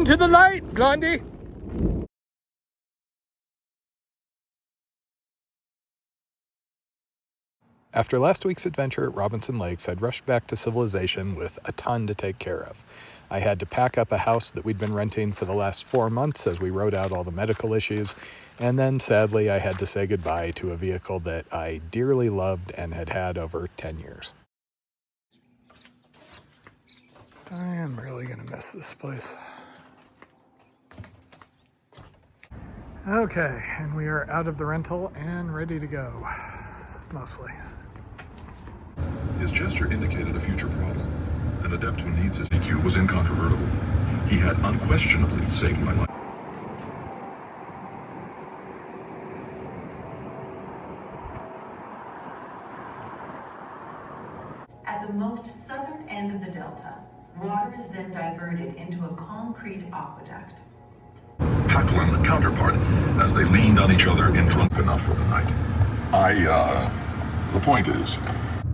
Into the light, Blondie! After last week's adventure at Robinson Lakes, I'd rushed back to civilization with a ton to take care of. I had to pack up a house that we'd been renting for the last 4 months as we rode out all the medical issues, and then sadly I had to say goodbye to a vehicle that I dearly loved and had had over 10 years. I am really going to miss this place. Okay, and we are out of the rental and ready to go, mostly. His gesture indicated a future problem. An adept who needs his EQ was incontrovertible. He had unquestionably saved my life. At the most southern end of the delta, water is then diverted into a concrete aqueduct. Packland counterpart as they leaned on each other in drunk enough for the night. The point is,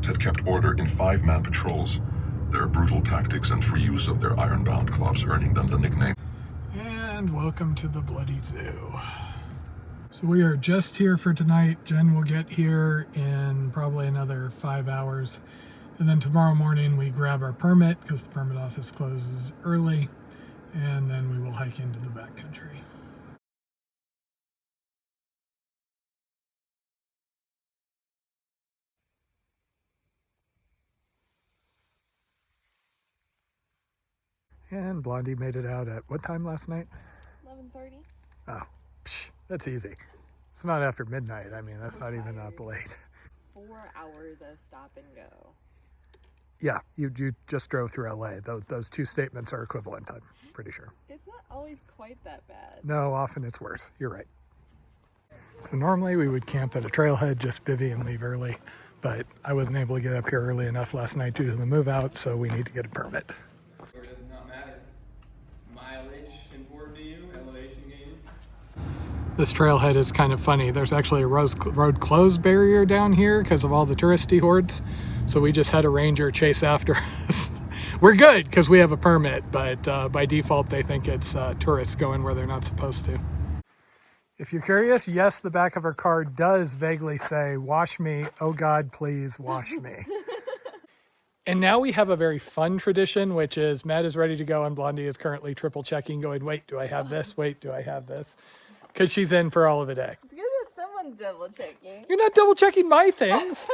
had kept order in 5-man patrols, their brutal tactics and free use of their iron-bound clubs earning them the nickname. And welcome to the Bloody Zoo. So we are just here for tonight. Jen will get here in probably another 5 hours. And then tomorrow morning we grab our permit because the permit office closes early. And then we will hike into the backcountry. And Blondie made it out at what time last night? 11:30. Oh, that's easy. It's not after midnight. I mean, that's not even up late. 4 hours of stop and go. Yeah, you just drove through LA. Those two statements are equivalent, I'm pretty sure. It's not always quite that bad. No, often it's worse. You're right. So normally we would camp at a trailhead, just bivvy and leave early. But I wasn't able to get up here early enough last night due to the move out, so we need to get a permit. Or does not matter. Mileage important to you, elevation gain. This trailhead is kind of funny. There's actually a road closed barrier down here because of all the touristy hordes. So we just had a ranger chase after us. We're good because we have a permit, but by default they think it's tourists going where they're not supposed to. If you're curious, yes, the back of her car does vaguely say, "Wash me, oh God, please wash me." And now we have a very fun tradition, which is Matt is ready to go and Blondie is currently triple checking, going, wait, do I have this? Wait, do I have this? Because she's in for all of the day. It's good that someone's double checking. You're not double checking my things.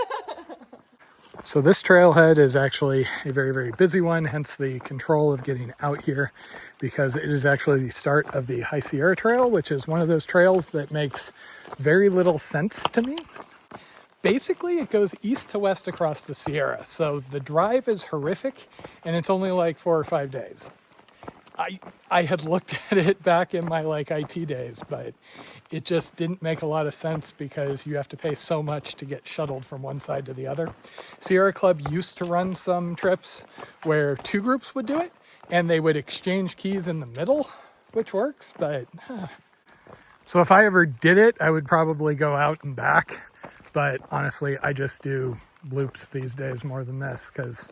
So this trailhead is actually a very, very busy one, hence the control of getting out here, because it is actually the start of the High Sierra Trail, which is one of those trails that makes very little sense to me. Basically, it goes east to west across the Sierra, so the drive is horrific, and it's only like 4 or 5 days. I had looked at it back in my IT days, but it just didn't make a lot of sense because you have to pay so much to get shuttled from one side to the other. Sierra Club used to run some trips where 2 groups would do it, and they would exchange keys in the middle, which works, but... So if I ever did it, I would probably go out and back, but honestly, I just do loops these days more than this, because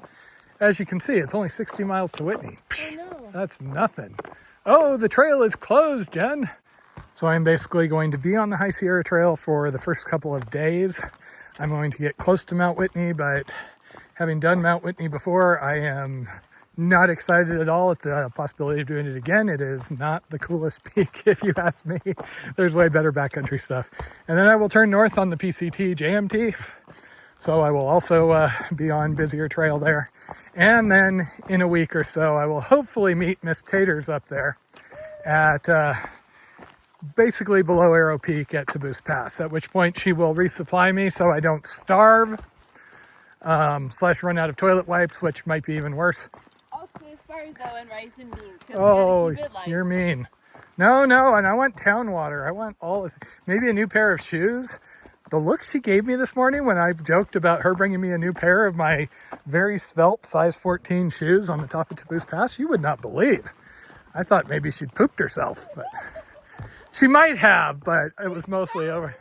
as you can see, it's only 60 miles to Whitney. I know. That's nothing. Oh, the trail is closed, Jen. So I'm basically going to be on the High Sierra Trail for the first couple of days. I'm going to get close to Mount Whitney, but having done Mount Whitney before, I am not excited at all at the possibility of doing it again. It is not the coolest peak, if you ask me. There's way better backcountry stuff. And then I will turn north on the PCT JMT. So I will also be on busier trail there. And then in a week or so, I will hopefully meet MasoTaters up there at basically below Arrow Peak at Taboose Pass, at which point she will resupply me so I don't starve, / run out of toilet wipes, which might be even worse. I'll cliff bars though and rice and beans. Oh, you're mean. No, and I want town water. I want all of it. Maybe a new pair of shoes. The look she gave me this morning when I joked about her bringing me a new pair of my very svelte size 14 shoes on the top of Taboose Pass, you would not believe. I thought maybe she'd pooped herself, but she might have, but it was mostly over.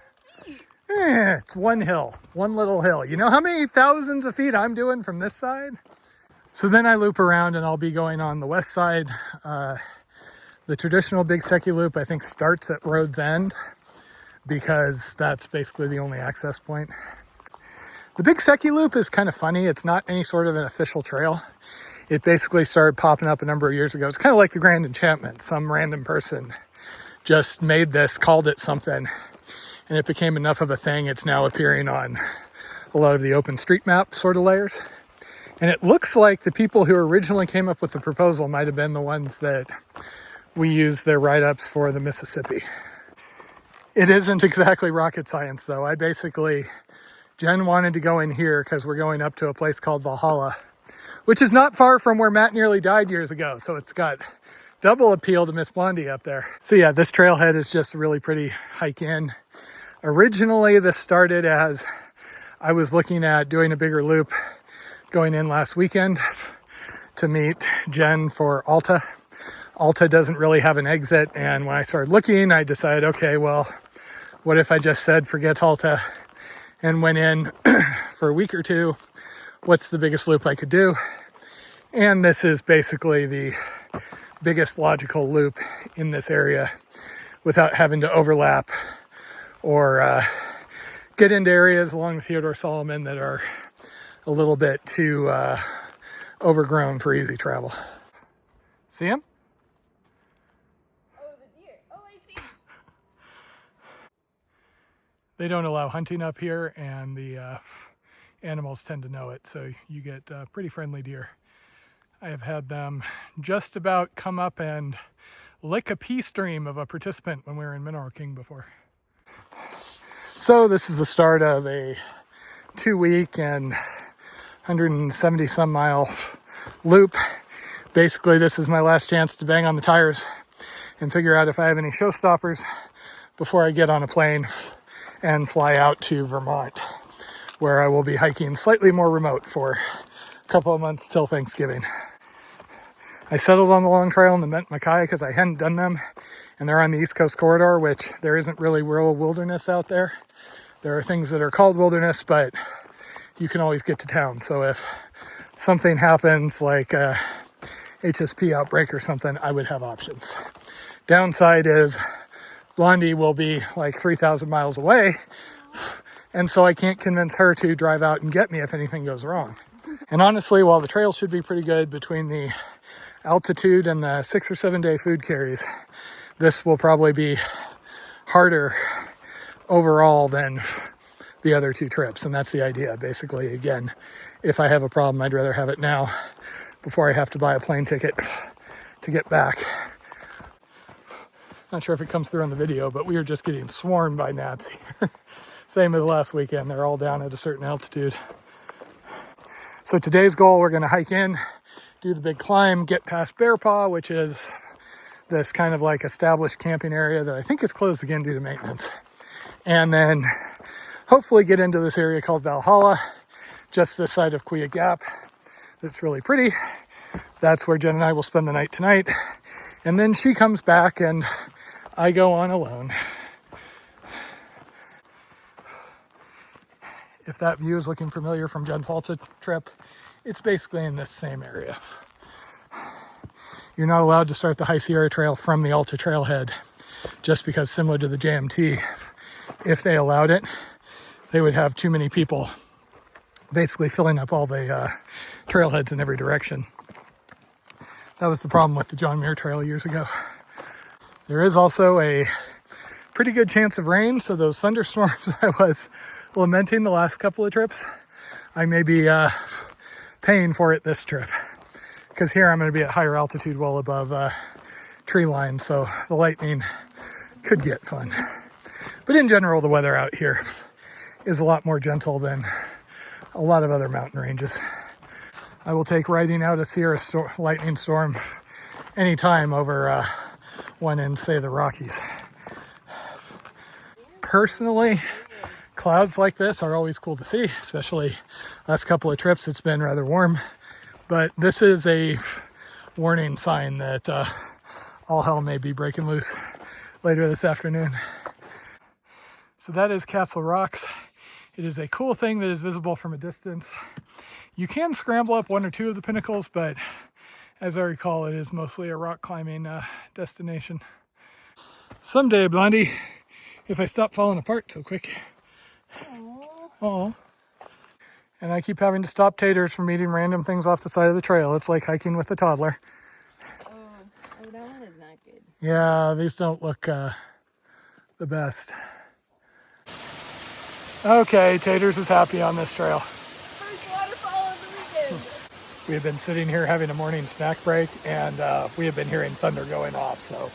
It's one hill, one little hill. You know how many thousands of feet I'm doing from this side? So then I loop around and I'll be going on the west side The traditional Big SEKI loop, I think, starts at Road's End because that's basically the only access point. The Big SEKI loop is kind of funny. It's not any sort of an official trail. It basically started popping up a number of years ago. It's kind of like the Grand Enchantment. Some random person just made this, called it something, and it became enough of a thing. It's now appearing on a lot of the OpenStreetMap sort of layers. And it looks like the people who originally came up with the proposal might have been the ones that we used their write-ups for the Mississippi. It isn't exactly rocket science, though. Jen wanted to go in here because we're going up to a place called Valhalla, which is not far from where Matt nearly died years ago. So it's got double appeal to Miss Blondie up there. So yeah, this trailhead is just a really pretty hike in. Originally, this started as I was looking at doing a bigger loop going in last weekend to meet Jen for Alta. Alta doesn't really have an exit, and when I started looking, I decided, okay, well, what if I just said forget Alta and went in for a week or two? What's the biggest loop I could do? And this is basically the biggest logical loop in this area without having to overlap or get into areas along the Theodore Solomon that are a little bit too overgrown for easy travel. See him? Oh, the deer. Oh, I see. They don't allow hunting up here, and the animals tend to know it, so you get pretty friendly deer. I have had them just about come up and lick a pea stream of a participant when we were in Mineral King before. So this is the start of a 2-week and 170 some mile loop. Basically, this is my last chance to bang on the tires and figure out if I have any showstoppers before I get on a plane and fly out to Vermont, where I will be hiking slightly more remote for a couple of months till Thanksgiving. I settled on the long trail in the Mount Mackay because I hadn't done them, and they're on the East Coast Corridor, which there isn't really real wilderness out there. There are things that are called wilderness, but you can always get to town. So if something happens like a HSP outbreak or something, I would have options. Downside is Blondie will be like 3,000 miles away, and so I can't convince her to drive out and get me if anything goes wrong. And honestly, while the trail should be pretty good between the altitude and the 6 or 7 day food carries, this will probably be harder overall than the other 2 trips. And that's the idea. Basically, again, if I have a problem, I'd rather have it now before I have to buy a plane ticket to get back. Not sure if it comes through on the video, but we are just getting swarmed by gnats here. Same as last weekend. They're all down at a certain altitude. So today's goal, we're going to hike in, do the big climb, get past Bear Paw, which is this kind of like established camping area that I think is closed again due to maintenance. And then hopefully get into this area called Valhalla, just this side of Quia Gap. It's really pretty. That's where Jen and I will spend the night tonight. And then she comes back and I go on alone. If that view is looking familiar from Jen's Alta trip, it's basically in this same area. You're not allowed to start the High Sierra Trail from the Alta trailhead, just because similar to the JMT, if they allowed it, they would have too many people basically filling up all the trailheads in every direction. That was the problem with the John Muir Trail years ago. There is also a pretty good chance of rain, so those thunderstorms I was lamenting the last couple of trips, I may be paying for it this trip, because here I'm going to be at higher altitude, well above tree line, so the lightning could get fun. But in general, the weather out here is a lot more gentle than a lot of other mountain ranges. I will take riding out a Sierra lightning storm anytime over one in, say, the Rockies. Personally, clouds like this are always cool to see, especially last couple of trips it's been rather warm. But this is a warning sign that all hell may be breaking loose later this afternoon. So that is Castle Rocks. It is a cool thing that is visible from a distance. You can scramble up one or two of the pinnacles, but As I recall, it is mostly a rock climbing destination. Someday, Blondie, if I stop falling apart so quick. Oh. And I keep having to stop Taters from eating random things off the side of the trail. It's like hiking with a toddler. Oh, that one is not good. Yeah, these don't look the best. Okay, Taters is happy on this trail. First waterfall of the weekend. We have been sitting here having a morning snack break, and we have been hearing thunder going off. So,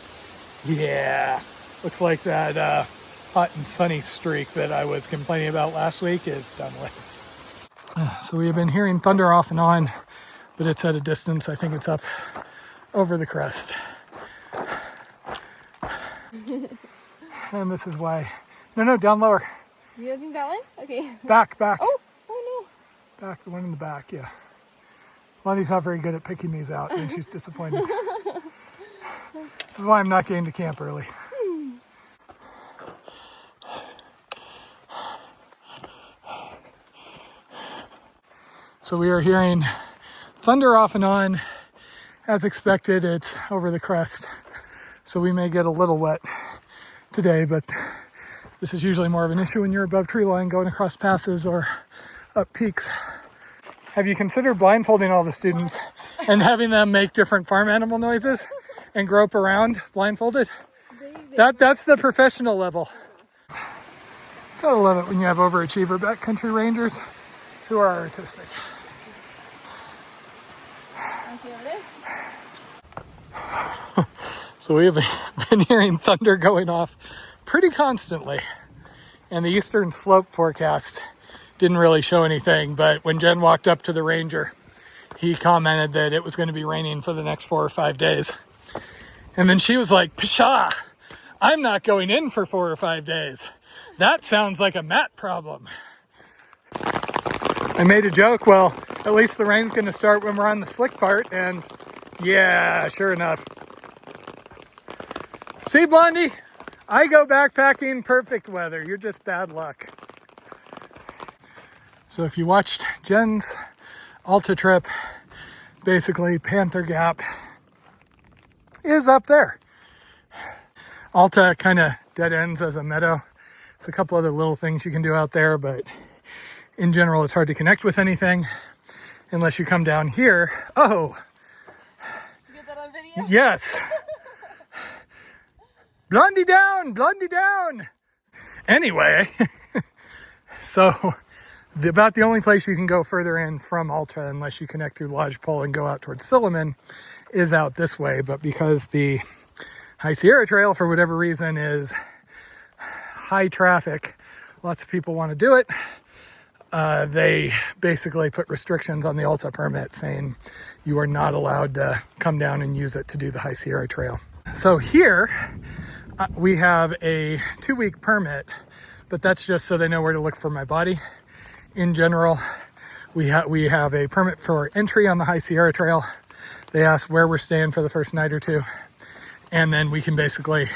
yeah, looks like that hot and sunny streak that I was complaining about last week is done with. So we have been hearing thunder off and on, but it's at a distance. I think it's up over the crest. And this is why. No, down lower. You think that one? Okay. Back. Oh no. Back, the one in the back, yeah. Lonnie's not very good at picking these out, and she's disappointed. This is why I'm not getting to camp early. So we are hearing thunder off and on. As expected, it's over the crest. So we may get a little wet today, but this is usually more of an issue when you're above tree line going across passes or up peaks. Have you considered blindfolding all the students and having them make different farm animal noises and grope around blindfolded? That's the professional level. Gotta love it when you have overachiever backcountry rangers who are artistic. So we have been hearing thunder going off pretty constantly, and the eastern slope forecast didn't really show anything, but when Jen walked up to the ranger, he commented that it was going to be raining for the next 4 or 5 days. And then she was like, "Pshaw, I'm not going in for 4 or 5 days. That sounds like a Matt problem." I made a joke, well, at least the rain's going to start when we're on the slick part, and yeah, sure enough. See, Blondie? I go backpacking perfect weather. You're just bad luck. So if you watched Jen's Alta trip, basically Panther Gap is up there. Alta kind of dead ends as a meadow. There's a couple other little things you can do out there, but in general, it's hard to connect with anything unless you come down here. Oh! You get that on video? Yes! Blondie down! Blondie down! Anyway, so about the only place you can go further in from Alta unless you connect through Lodgepole and go out towards Silliman is out this way. But because the High Sierra Trail, for whatever reason, is high traffic, lots of people want to do it. They basically put restrictions on the Alta permit saying you are not allowed to come down and use it to do the High Sierra Trail. So here we have a 2-week permit, but that's just so they know where to look for my body. In general, we have a permit for entry on the High Sierra Trail. They ask where we're staying for the first night or two, and then we can basically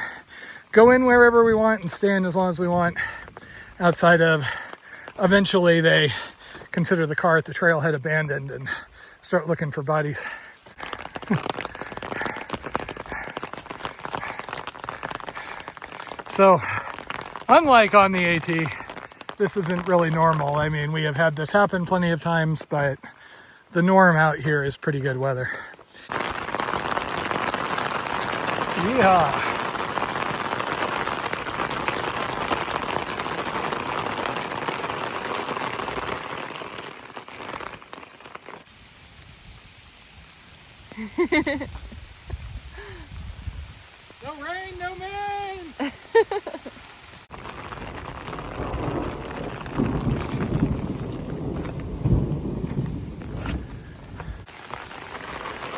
go in wherever we want and stay in as long as we want. Outside of, eventually they consider the car at the trailhead abandoned and start looking for bodies. So, unlike on the AT, this isn't really normal. I mean, we have had this happen plenty of times, but the norm out here is pretty good weather. Yeah. No rain, no man!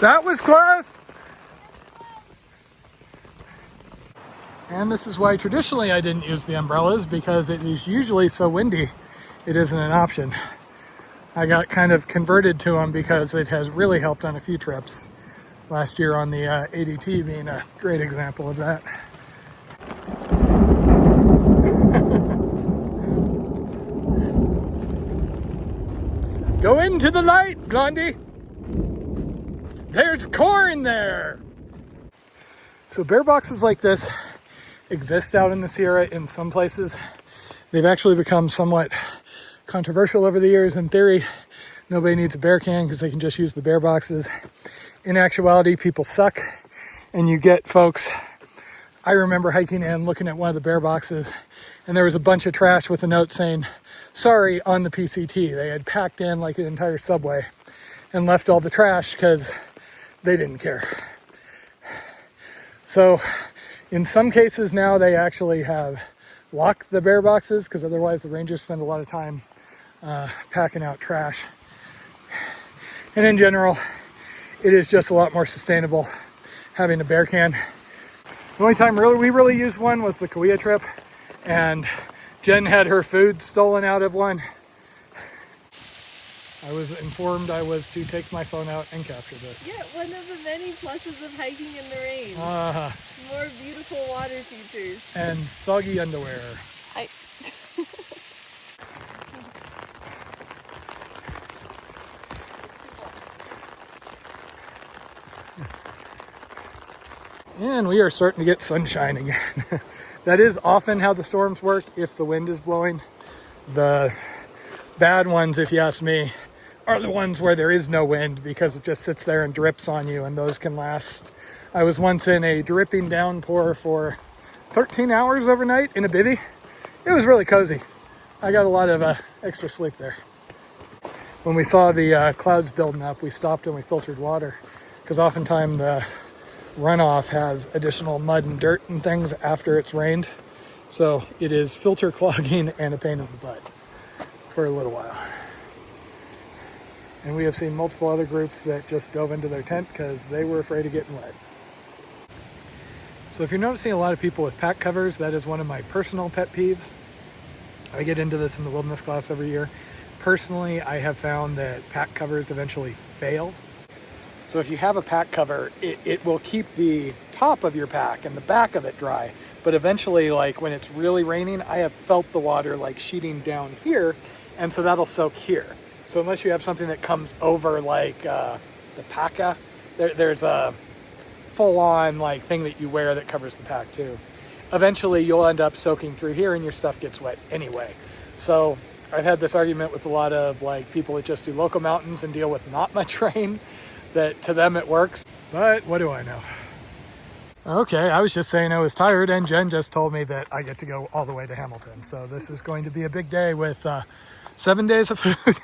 That was close! And this is why traditionally I didn't use the umbrellas, because it is usually so windy, it isn't an option. I got kind of converted to them because it has really helped on a few trips. Last year on the ADT being a great example of that. Go into the light, Blondie! There's corn there. So bear boxes like this exist out in the Sierra in some places. They've actually become somewhat controversial over the years. In theory, nobody needs a bear can because they can just use the bear boxes. In actuality, people suck, and you get folks. I remember hiking in, looking at one of the bear boxes, and there was a bunch of trash with a note saying, "Sorry," on the PCT. They had packed in like an entire subway and left all the trash because they didn't care. So in some cases now they actually have locked the bear boxes because otherwise the rangers spend a lot of time packing out trash. And in general, it is just a lot more sustainable having a bear can. The only time we really used one was the Kauai trip, and Jen had her food stolen out of one. I was informed I was to take my phone out and capture this. Yeah, one of the many pluses of hiking in the rain. More beautiful water features. And soggy underwear. And we are starting to get sunshine again. That is often how the storms work if the wind is blowing. The bad ones, if you ask me, are the ones where there is no wind because it just sits there and drips on you, and those can last. I was once in a dripping downpour for 13 hours overnight in a bivvy. It was really cozy. I got a lot of extra sleep there. When we saw the clouds building up, we stopped and we filtered water because oftentimes the runoff has additional mud and dirt and things after it's rained. So it is filter clogging and a pain in the butt for a little while. And we have seen multiple other groups that just dove into their tent because they were afraid of getting wet. So if you're noticing a lot of people with pack covers, that is one of my personal pet peeves. I get into this in the wilderness class every year. Personally, I have found that pack covers eventually fail. So if you have a pack cover, it will keep the top of your pack and the back of it dry. But eventually, like when it's really raining, I have felt the water like sheeting down here, and so that'll soak here. So unless you have something that comes over like the paca, there's a full-on like thing that you wear that covers the pack too. Eventually you'll end up soaking through here and your stuff gets wet anyway. So I've had this argument with a lot of like people that just do local mountains and deal with not much rain, that to them it works. But what do I know? Okay, I was just saying I was tired, and Jen just told me that I get to go all the way to Hamilton. So this is going to be a big day with 7 days of food.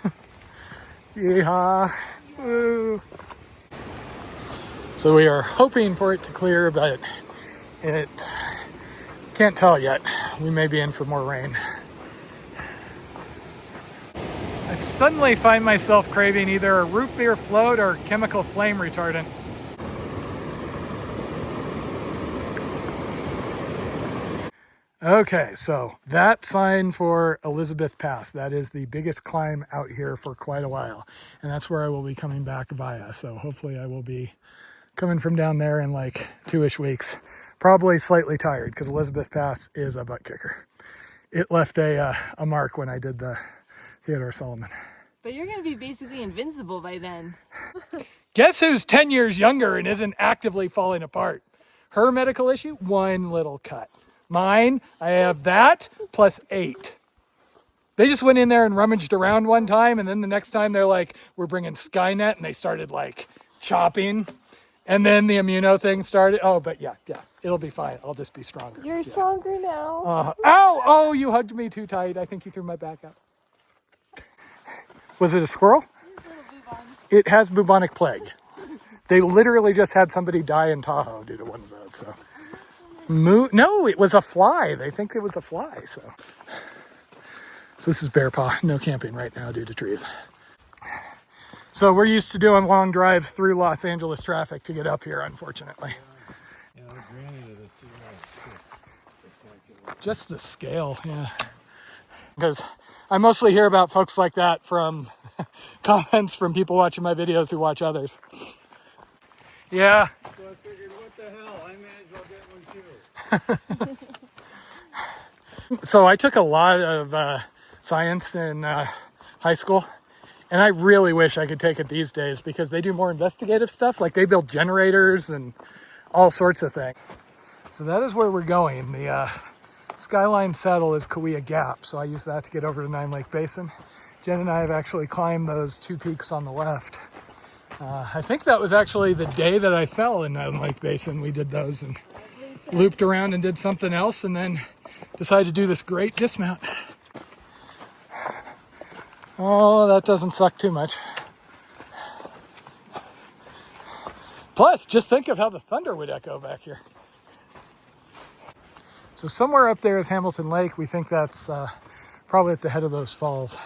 Yeehaw. Woo. So we are hoping for it to clear, but it can't tell yet. We may be in for more rain. I suddenly find myself craving either a root beer float or chemical flame retardant. Okay, so that sign for Elizabeth Pass, that is the biggest climb out here for quite a while. And that's where I will be coming back via. So hopefully I will be coming from down there in like 2-ish weeks. Probably slightly tired because Elizabeth Pass is a butt kicker. It left a mark when I did the Theodore Solomon. But you're going to be basically invincible by then. Guess who's 10 years younger and isn't actively falling apart? Her medical issue, 1 little cut. Mine, I have that plus 8. They just went in there and rummaged around one time, and then the next time they're like, we're bringing Skynet, and they started like chopping. And then the immuno thing started. Oh, but yeah, it'll be fine. I'll just be stronger. You're stronger now. Ow! Oh, you hugged me too tight. I think you threw my back out. Was it a squirrel? It has bubonic plague. They literally just had somebody die in Tahoe due to one of those. So, no, it was a fly. They think it was a fly. So this is Bear Paw. No camping right now due to trees. So we're used to doing long drives through Los Angeles traffic to get up here, unfortunately. Yeah, the granite of the Sierra is spectacular. Just the scale, yeah. Because I mostly hear about folks like that from comments from people watching my videos who watch others. Yeah. So I figured, what the hell? I may as well get one too. So I took a lot of science in high school, And I really wish I could take it these days because they do more investigative stuff. Like they build generators and all sorts of things. So that is where we're going. The Skyline Saddle is Kauai Gap. So I use that to get over to Nine Lake Basin. Jen and I have actually climbed those 2 peaks on the left. I think that was actually the day that I fell in Nine Lake Basin. We did those and looped around and did something else and then decided to do this great dismount. Oh, that doesn't suck too much. Plus, just think of how the thunder would echo back here. So somewhere up there is Hamilton Lake. We think that's probably at the head of those falls.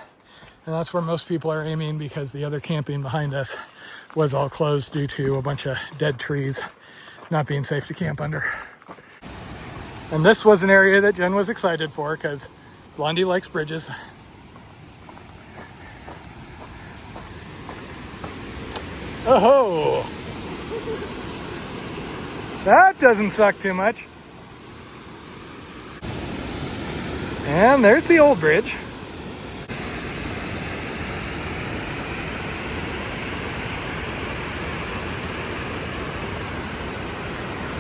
And that's where most people are aiming because the other camping behind us was all closed due to a bunch of dead trees not being safe to camp under. And this was an area that Jen was excited for because Blondie likes bridges. Oh, that doesn't suck too much. And there's the old bridge.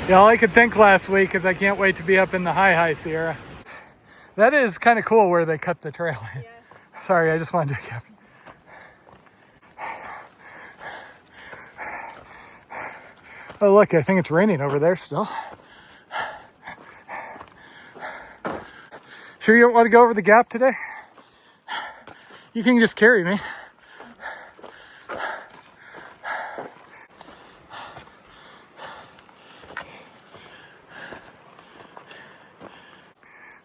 Yeah, all I could think last week is I can't wait to be up in the high Sierra. That is kind of cool where they cut the trail. Yeah. Sorry, I just wanted to cap. Oh look, I think it's raining over there still. Sure you don't want to go over the gap today? You can just carry me.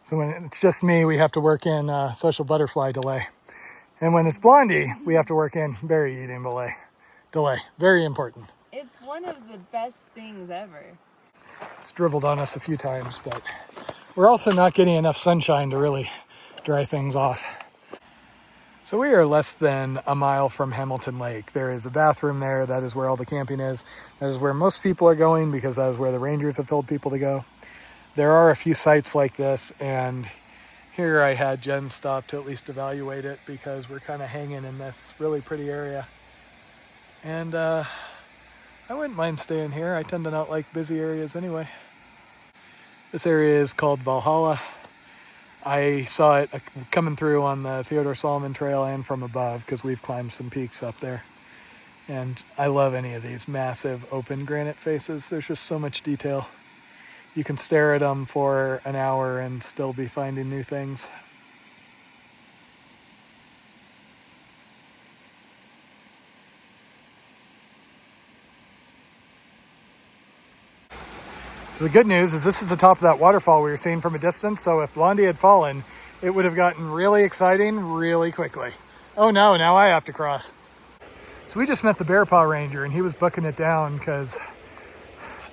So when it's just me, we have to work in social butterfly delay. And when it's Blondie, we have to work in berry eating delay. Very important. It's one of the best things ever. It's dribbled on us a few times, but we're also not getting enough sunshine to really dry things off. So we are less than a mile from Hamilton Lake. There is a bathroom there. That is where all the camping is. That is where most people are going because that is where the rangers have told people to go. There are a few sites like this, and here I had Jen stop to at least evaluate it because we're kind of hanging in this really pretty area. And I wouldn't mind staying here. I tend to not like busy areas anyway. This area is called Valhalla. I saw it coming through on the Theodore Solomon Trail and from above because we've climbed some peaks up there. And I love any of these massive open granite faces. There's just so much detail. You can stare at them for an hour and still be finding new things. So the good news is this is the top of that waterfall we were seeing from a distance. So if Blondie had fallen, it would have gotten really exciting really quickly. Oh no, now I have to cross. So we just met the Bear Paw Ranger and he was booking it down because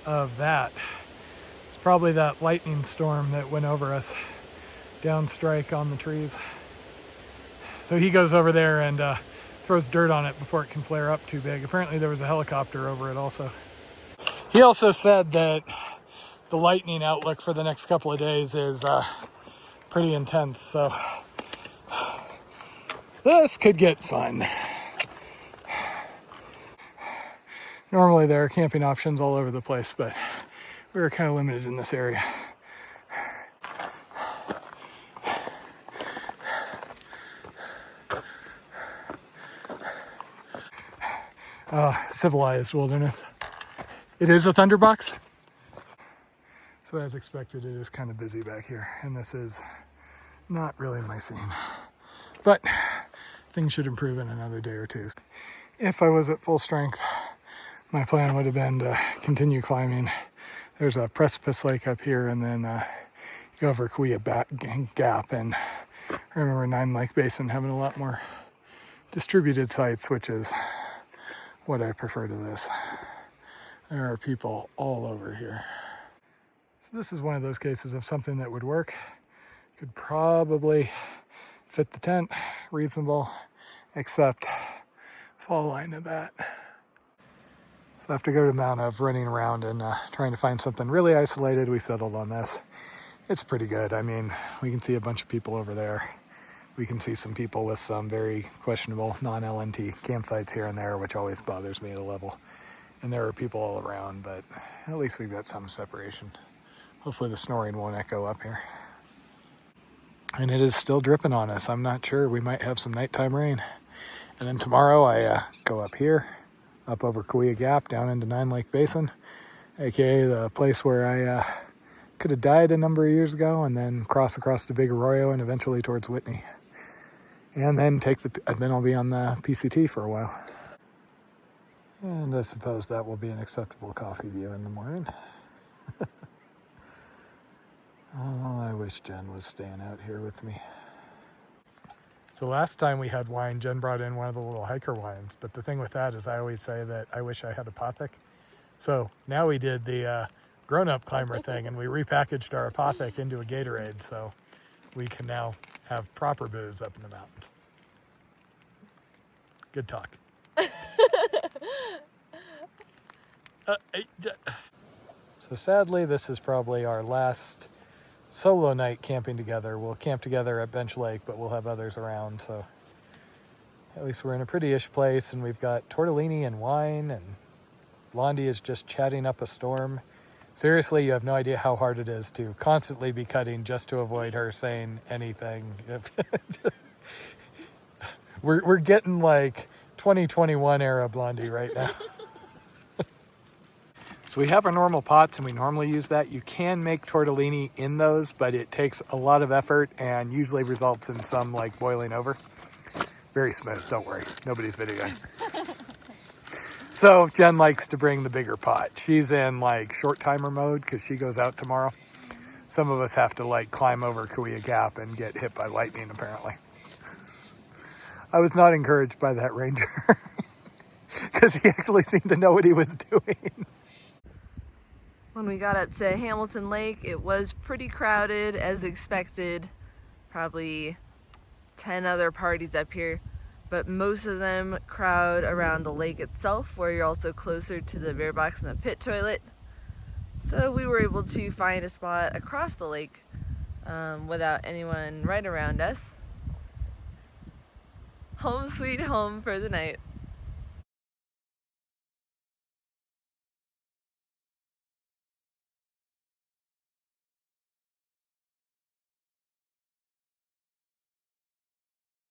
of that. It's probably that lightning storm that went over us, downstrike on the trees. So he goes over there and throws dirt on it before it can flare up too big. Apparently there was a helicopter over it also. He also said that the lightning outlook for the next couple of days is pretty intense, so this could get fun. Normally there are camping options all over the place, but we were kind of limited in this area. Civilized wilderness. It is a thunderbox. So as expected, it is kind of busy back here, and this is not really my scene. But things should improve in another day or two. If I was at full strength, my plan would have been to continue climbing. There's a precipice lake up here, and then go over Kauai Gap, and I remember Nine Lake Basin having a lot more distributed sites, which is what I prefer to this. There are people all over here. So this is one of those cases of something that would work. Could probably fit the tent, reasonable, except fall line of that. So after go to the amount of running around and trying to find something really isolated, we settled on this. It's pretty good. I mean, we can see a bunch of people over there. we can see some people with some very questionable non-LNT campsites here and there, which always bothers me at a level. And there are people all around, but at least we've got some separation. Hopefully the snoring won't echo up here. And it is still dripping on us. I'm not sure. We might have some nighttime rain. And then tomorrow I go up here, up over Kauai Gap, down into Nine Lake Basin, aka the place where I could have died a number of years ago, and then cross across the Big Arroyo and eventually towards Whitney. And then then I'll be on the PCT for a while. And I suppose that will be an acceptable coffee view in the morning. Oh, I wish Jen was staying out here with me. So last time we had wine, Jen brought in one of the little hiker wines. But the thing with that is I always say that I wish I had a Apothic. So now we did the grown-up climber thing, and we repackaged our Apothic into a Gatorade. So we can now have proper booze up in the mountains. Good talk. So sadly, this is probably our last solo night camping together. We'll camp together at Bench Lake, but we'll have others around. So at least we're in a pretty-ish place, and we've got tortellini and wine, and Blondie is just chatting up a storm. Seriously, you have no idea how hard it is to constantly be cutting just to avoid her saying anything. We're getting like 2021 era Blondie right now. So we have our normal pots, and we normally use that. You can make tortellini in those, but it takes a lot of effort and usually results in some like boiling over. Very smooth, don't worry. Nobody's videoing. So Jen likes to bring the bigger pot. She's in like short timer mode because she goes out tomorrow. Some of us have to like climb over Kauai Gap and get hit by lightning apparently. I was not encouraged by that ranger because he actually seemed to know what he was doing. When we got up to Hamilton Lake, it was pretty crowded as expected. Probably 10 other parties up here, but most of them crowd around the lake itself, where you're also closer to the bear box and the pit toilet. So we were able to find a spot across the lake without anyone right around us. Home sweet home for the night.